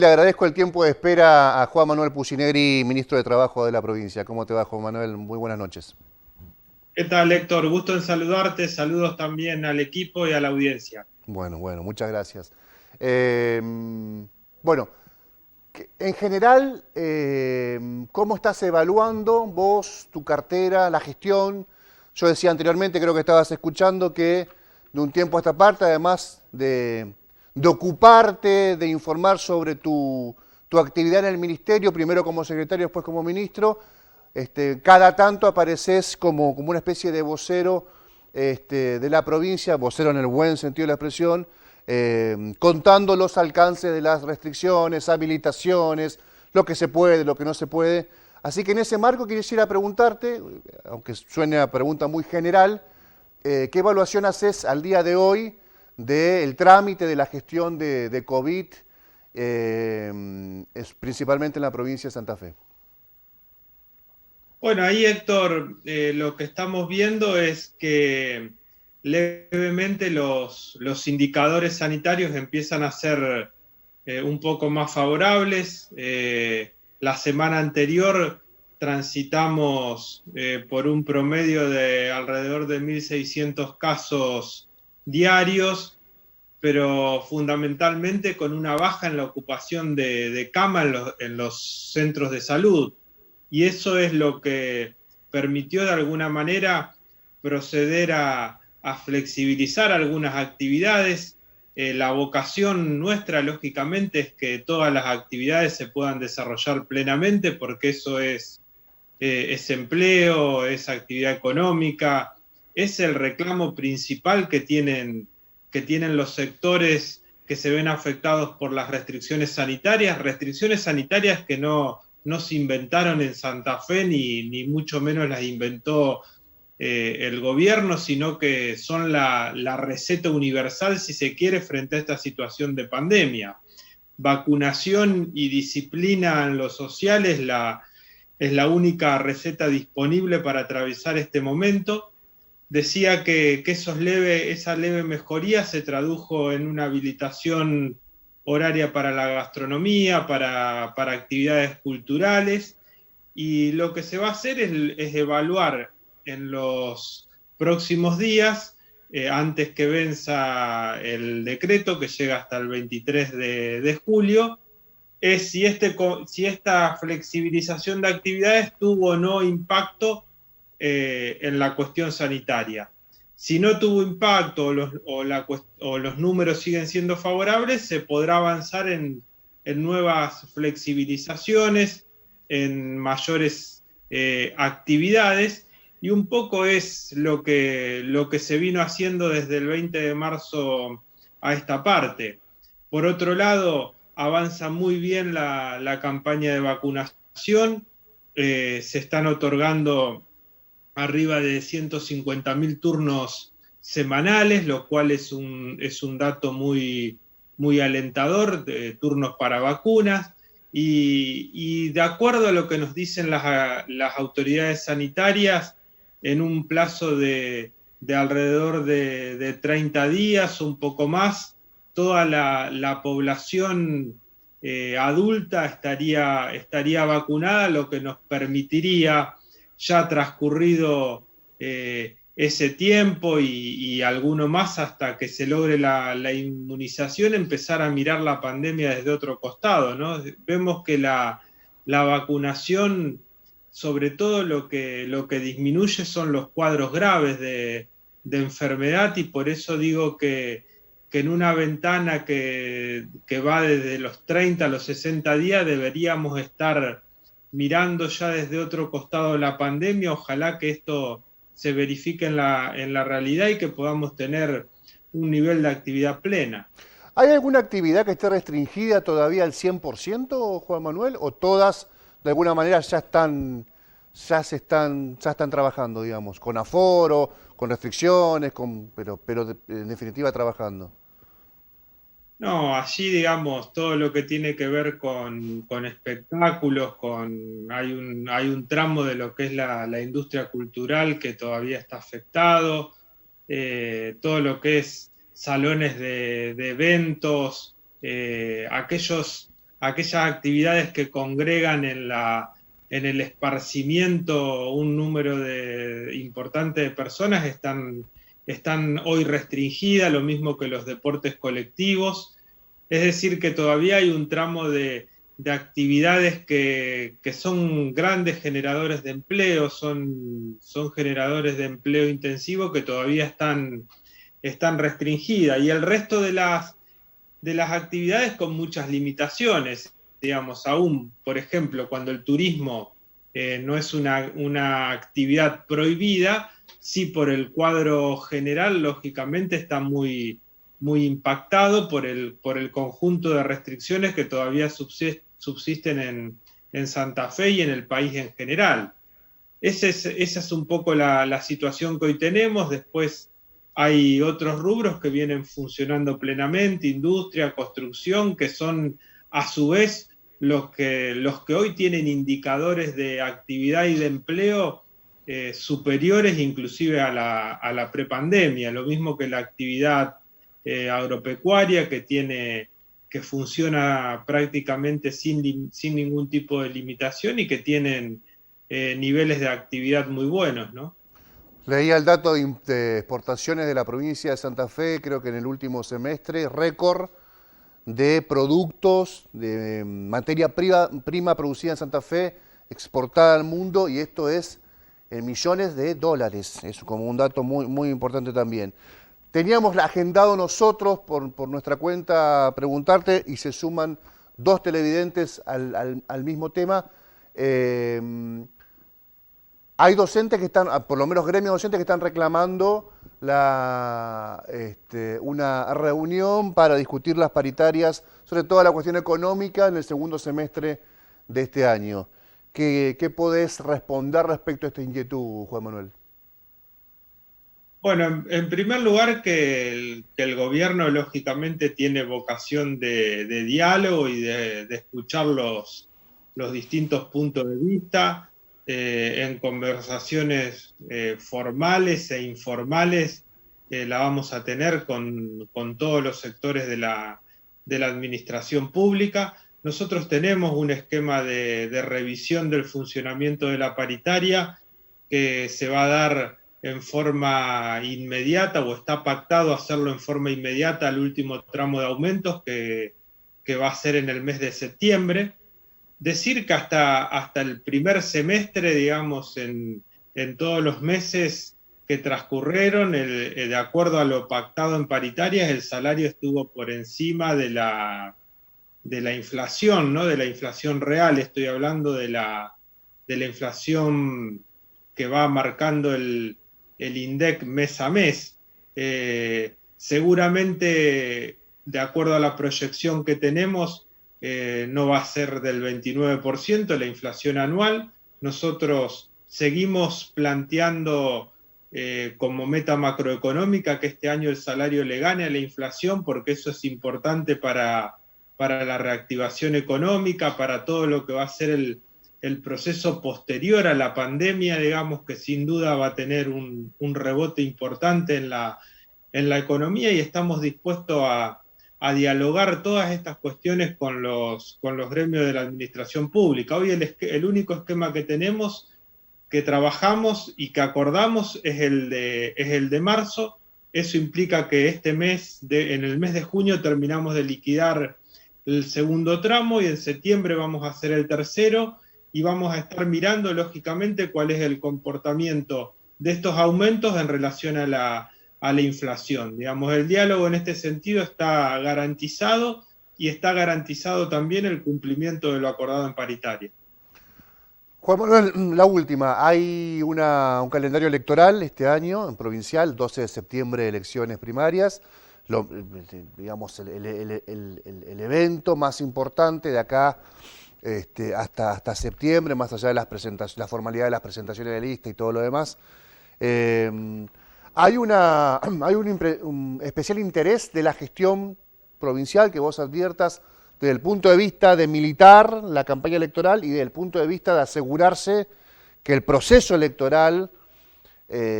Le agradezco el tiempo de espera a Juan Manuel Pucineri, ministro de Trabajo de la provincia. ¿Cómo te va, Juan Manuel? Muy buenas noches. ¿Qué tal, Héctor? Gusto en saludarte. Saludos también al equipo y a la audiencia. Bueno, muchas gracias. Eh, bueno, en general, ¿cómo estás evaluando vos, tu cartera, la gestión? Yo decía anteriormente, creo que estabas escuchando que de un tiempo a esta parte, además de ocuparte, de informar sobre tu actividad en el ministerio, primero como secretario, después como ministro, cada tanto apareces como una especie de vocero de la provincia, vocero en el buen sentido de la expresión, contando los alcances de las restricciones, habilitaciones, lo que se puede, lo que no se puede. Así que en ese marco quisiera preguntarte, aunque suene a pregunta muy general, ¿qué evaluación haces al día de hoy del trámite de la gestión de COVID, principalmente en la provincia de Santa Fe? Bueno, ahí, Héctor, lo que estamos viendo es que levemente los indicadores sanitarios empiezan a ser un poco más favorables. La semana anterior transitamos por un promedio de alrededor de 1.600 casos diarios, pero fundamentalmente con una baja en la ocupación de cama en los centros de salud. Y eso es lo que permitió de alguna manera proceder a flexibilizar algunas actividades. La vocación nuestra, lógicamente, es que todas las actividades se puedan desarrollar plenamente, porque eso es empleo, es actividad económica, es el reclamo principal que tienen los sectores que se ven afectados por las restricciones sanitarias que no se inventaron en Santa Fe, ni mucho menos las inventó el gobierno, sino que son la receta universal, si se quiere, frente a esta situación de pandemia. Vacunación y disciplina en lo social es la única receta disponible para atravesar este momento. Decía que esa leve mejoría se tradujo en una habilitación horaria para la gastronomía, para actividades culturales, y lo que se va a hacer es evaluar en los próximos días, antes que venza el decreto que llega hasta el 23 de julio, es si esta flexibilización de actividades tuvo o no impacto en la cuestión sanitaria. Si no tuvo impacto o los números siguen siendo favorables, se podrá avanzar en nuevas flexibilizaciones, en mayores actividades, y un poco es lo que se vino haciendo desde el 20 de marzo a esta parte. Por otro lado, avanza muy bien la campaña de vacunación. Se están otorgando arriba de 150.000 turnos semanales, lo cual es un dato muy alentador, de turnos para vacunas. Y de acuerdo a lo que nos dicen las autoridades sanitarias, en un plazo de alrededor de 30 días o un poco más, toda la población adulta estaría vacunada, lo que nos permitiría, ya transcurrido ese tiempo y alguno más hasta que se logre la inmunización, empezar a mirar la pandemia desde otro costado, ¿no? Vemos que la vacunación, sobre todo lo que disminuye son los cuadros graves de enfermedad, y por eso digo que en una ventana que va desde los 30 a los 60 días deberíamos estar mirando ya desde otro costado de la pandemia. Ojalá que esto se verifique en la realidad y que podamos tener un nivel de actividad plena. ¿Hay alguna actividad que esté restringida todavía al 100%, Juan Manuel? ¿O todas, de alguna manera, ya están trabajando, digamos, con aforo, con restricciones, pero en definitiva trabajando? No, allí, digamos, todo lo que tiene que ver con espectáculos, hay un tramo de lo que es la industria cultural que todavía está afectado, todo lo que es salones de eventos, aquellos aquellas actividades que congregan en el esparcimiento un número importante de personas están hoy restringidas, lo mismo que los deportes colectivos. Es decir, que todavía hay un tramo de actividades que son grandes generadores de empleo, son generadores de empleo intensivo que todavía están restringidas. Y el resto de las actividades con muchas limitaciones, digamos, aún, por ejemplo, cuando el turismo no es una actividad prohibida, sí por el cuadro general, lógicamente está muy impactado por el conjunto de restricciones que todavía subsisten en Santa Fe y en el país en general. Esa es un poco la situación que hoy tenemos. Después hay otros rubros que vienen funcionando plenamente, industria, construcción, que son a su vez los que hoy tienen indicadores de actividad y de empleo superiores inclusive a la prepandemia, lo mismo que la actividad agropecuaria que funciona prácticamente sin ningún tipo de limitación y que tienen niveles de actividad muy buenos, ¿no? Leía el dato de exportaciones de la provincia de Santa Fe, creo que en el último semestre, récord de productos, de materia prima producida en Santa Fe, exportada al mundo, y esto es en millones de dólares. Es como un dato muy, muy importante también. Teníamos agendado nosotros por nuestra cuenta preguntarte y se suman dos televidentes al mismo tema. Hay docentes que están, por lo menos gremios docentes que están reclamando una reunión para discutir las paritarias, sobre todo la cuestión económica en el segundo semestre de este año. ¿Qué podés responder respecto a esta inquietud, Juan Manuel? Bueno, en primer lugar que el gobierno lógicamente tiene vocación de diálogo y de escuchar los distintos puntos de vista en conversaciones formales e informales. La vamos a tener con todos los sectores de la administración pública. Nosotros tenemos un esquema de revisión del funcionamiento de la paritaria que se va a dar en forma inmediata, o está pactado hacerlo en forma inmediata al último tramo de aumentos que va a ser en el mes de septiembre. Decir que hasta el primer semestre, digamos, en todos los meses que transcurrieron, de acuerdo a lo pactado en paritarias, el salario estuvo por encima de la inflación, ¿no? De la inflación real. Estoy hablando de la inflación que va marcando el INDEC mes a mes. Seguramente, de acuerdo a la proyección que tenemos, no va a ser del 29% la inflación anual. Nosotros seguimos planteando como meta macroeconómica que este año el salario le gane a la inflación, porque eso es importante para la reactivación económica, para todo lo que va a ser el proceso posterior a la pandemia, digamos, que sin duda va a tener un rebote importante en la economía, y estamos dispuestos a dialogar todas estas cuestiones con los gremios de la administración pública. Hoy el único esquema que tenemos, que trabajamos y que acordamos es el de marzo. Eso implica que en el mes de junio terminamos de liquidar el segundo tramo y en septiembre vamos a hacer el tercero, y vamos a estar mirando lógicamente cuál es el comportamiento de estos aumentos en relación a la inflación. Digamos, el diálogo en este sentido está garantizado, y está garantizado también el cumplimiento de lo acordado en paritaria. Juan Manuel, la última. Hay un calendario electoral este año, en provincial, 12 de septiembre, elecciones primarias. Digamos, el evento más importante de acá hasta septiembre, más allá de la formalidad de las presentaciones de lista y todo lo demás. Hay un especial interés de la gestión provincial que vos adviertas desde el punto de vista de militar la campaña electoral y desde el punto de vista de asegurarse que el proceso electoral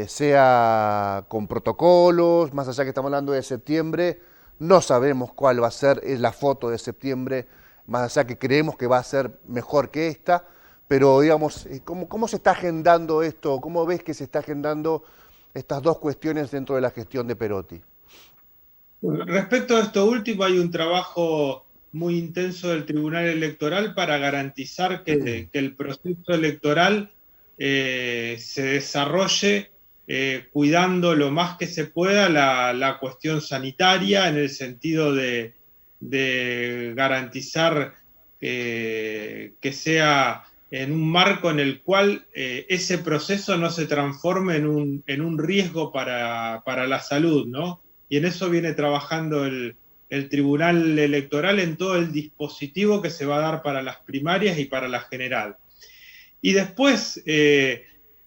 sea con protocolos, más allá que estamos hablando de septiembre, no sabemos cuál va a ser la foto de septiembre más allá que creemos que va a ser mejor que esta, pero digamos, ¿cómo se está agendando esto? ¿Cómo ves que se está agendando estas dos cuestiones dentro de la gestión de Perotti? Bueno, respecto a esto último, hay un trabajo muy intenso del Tribunal Electoral para garantizar que el proceso electoral se desarrolle cuidando lo más que se pueda la cuestión sanitaria en el sentido de garantizar que sea en un marco en el cual ese proceso no se transforme en un riesgo para la salud, ¿no? Y en eso viene trabajando el Tribunal Electoral en todo el dispositivo que se va a dar para las primarias y para la general. Y después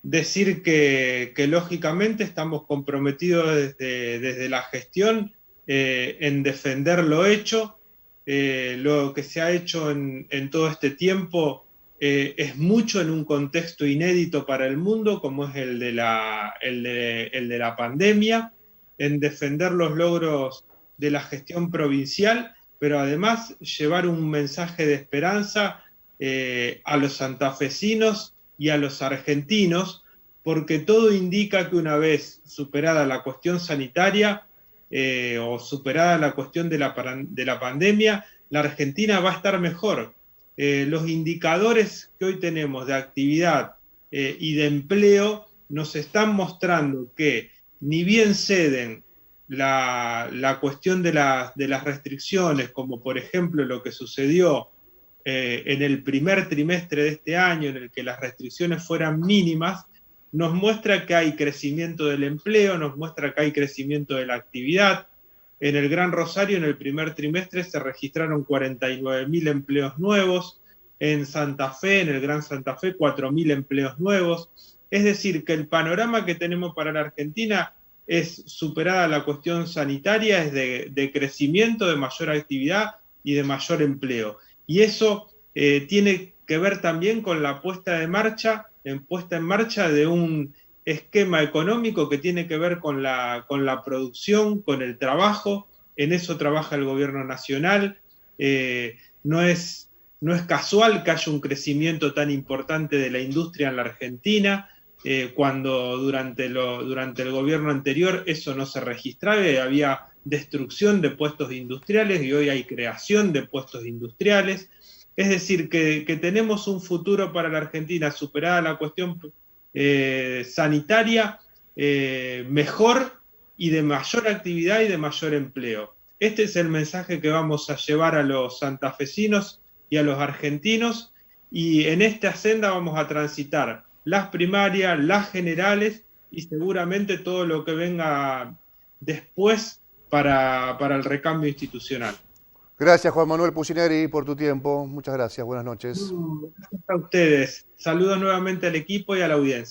decir que lógicamente estamos comprometidos desde la gestión en defender lo hecho. Lo que se ha hecho en todo este tiempo es mucho en un contexto inédito para el mundo, como es el de la pandemia, en defender los logros de la gestión provincial, pero además llevar un mensaje de esperanza a los santafesinos y a los argentinos, porque todo indica que una vez superada la cuestión sanitaria o superada la cuestión de la pandemia, la Argentina va a estar mejor. Los indicadores que hoy tenemos de actividad y de empleo nos están mostrando que ni bien ceden la cuestión de las restricciones, como por ejemplo lo que sucedió en el primer trimestre de este año, en el que las restricciones fueran mínimas, nos muestra que hay crecimiento del empleo, nos muestra que hay crecimiento de la actividad. En el Gran Rosario, en el primer trimestre, se registraron 49.000 empleos nuevos. En Santa Fe, en el Gran Santa Fe, 4.000 empleos nuevos. Es decir, que el panorama que tenemos para la Argentina es, superada la cuestión sanitaria, es de crecimiento, de mayor actividad y de mayor empleo. Y eso tiene que ver también con la puesta en marcha de un esquema económico que tiene que ver con la producción, con el trabajo. En eso trabaja el gobierno nacional. No es casual que haya un crecimiento tan importante de la industria en la Argentina, cuando durante el gobierno anterior eso no se registraba, había destrucción de puestos industriales y hoy hay creación de puestos industriales. Es decir, que tenemos un futuro para la Argentina, superada la cuestión sanitaria, mejor y de mayor actividad y de mayor empleo. Este es el mensaje que vamos a llevar a los santafesinos y a los argentinos, y en esta senda vamos a transitar las primarias, las generales y seguramente todo lo que venga después para el recambio institucional. Gracias, Juan Manuel Pucineri, por tu tiempo. Muchas gracias. Buenas noches. Gracias a ustedes. Saludos nuevamente al equipo y a la audiencia.